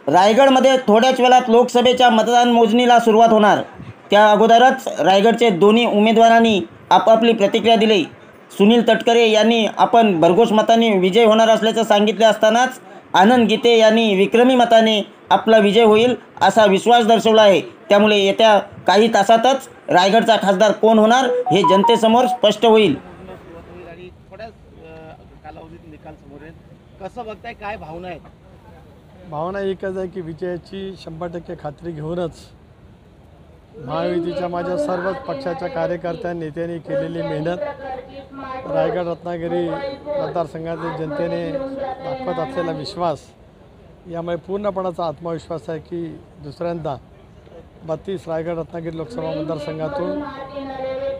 रायगडमध्ये थोड्याच वेळात लोकसभेच्या मतदान मोजणीला सुरुवात होणार। त्या अगोदरच रायगडचे दोन्ही उमेदवारांनी आपापली प्रतिक्रिया दिली। सुनील तटकरे यांनी आपण भरघोस मताने विजय होणार असल्याचं सांगितले असतानाच आनंद गीते यांनी विक्रमी मताने आपला विजय होईल असा विश्वास दर्शवला आहे। त्यामुळे येत्या काही तासातच रायगडचा खासदार कोण होणार हे जनतेसमोर स्पष्ट होईल। निकाल समोर आहे, कसं बघताय, काय भावना आहेत? भावना एकच आहे की विजयाची 100% खात्री घेऊनच महायुतीच्या माझ्या सर्वच पक्षाच्या कार्यकर्त्या नेत्यांनी केलेली मेहनत, रायगड रत्नागिरी मतदारसंघातील जनतेने दाखवत असलेला विश्वास, यामुळे पूर्णपणाचा आत्मविश्वास आहे की दुसऱ्यांदा 32 रायगड रत्नागिरी लोकसभा मतदारसंघातून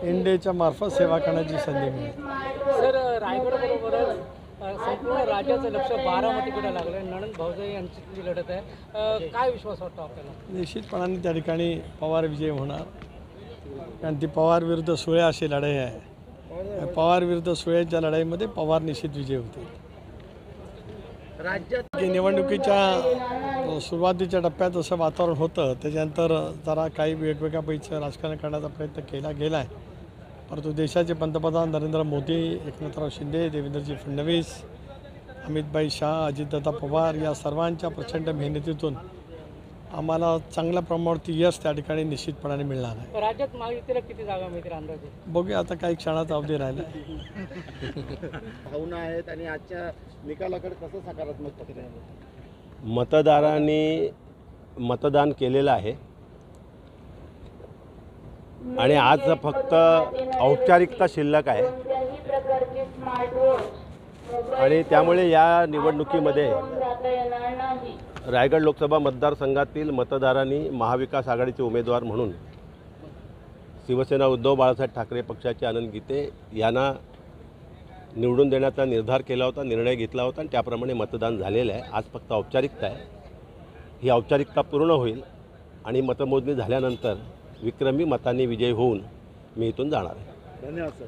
इंडियाच्या मार्फत सेवा करण्याची संधी मिळेल। सर, रायगडबरोबरच संपूर्ण राज्याचं लक्ष बारामतीकडे लागलं आहे। नणंद भाऊजाई यांची जी लढत आहे, काय विश्वास वाटतो आपल्याला? निश्चितपणाने त्या ठिकाणी पवार विजय होणार, कारण ती पवार विरुद्ध सुळे अशी लढाई आहे। पवार विरुद्ध सुळेच्या लढाईमध्ये पवार निश्चित विजय होते। राज्यात निवडणुकीच्या सुरुवातीच्या टप्प्यात जसं वातावरण होतं, त्याच्यानंतर जरा काही वेगवेगळ्या पैसे राजकारण करण्याचा प्रयत्न केला गेला आहे, परंतु देशाचे पंतप्रधान नरेंद्र मोदी, एकनाथराव शिंदे, देवेंद्रजी फडणवीस, अमितभाई शाह, अजितदादा पवार या सर्वांच्या प्रचंड मेहनतीतून आम्हाला चांगल्या प्रमाणावरती यश त्या ठिकाणी निश्चितपणाने मिळणार आहे। राज्यात महायुतीला किती जागा मिळतील अंदाजे? बघूया, आता काही क्षणाचा अवधी राहिला। भावना आहेत आणि आजच्या निकालाकडे कसं सकारात्मक प्रतिक्रिया? मतदारांनी मतदान केलेलं आहे आणि आज फक्त औपचारिकता शिल्लक आहे आणि त्यामुळे या निवडणुकीमध्ये रायगड लोकसभा मतदारसंघातील मतदारांनी महाविकास आघाडीचे उमेदवार म्हणून शिवसेना उद्धव बाळासाहेब ठाकरे पक्षाचे आनंद गीते यांना निवडून देण्याचा निर्धार केला होता, निर्णय घेतला होता आणि त्याप्रमाणे मतदान झालेलं आहे। आज फक्त औपचारिकता आहे, ही औपचारिकता पूर्ण होईल आणि मतमोजणी झाल्यानंतर विक्रमी मताने विजय होऊन मी इथून जाणार आहे। धन्यवाद सर।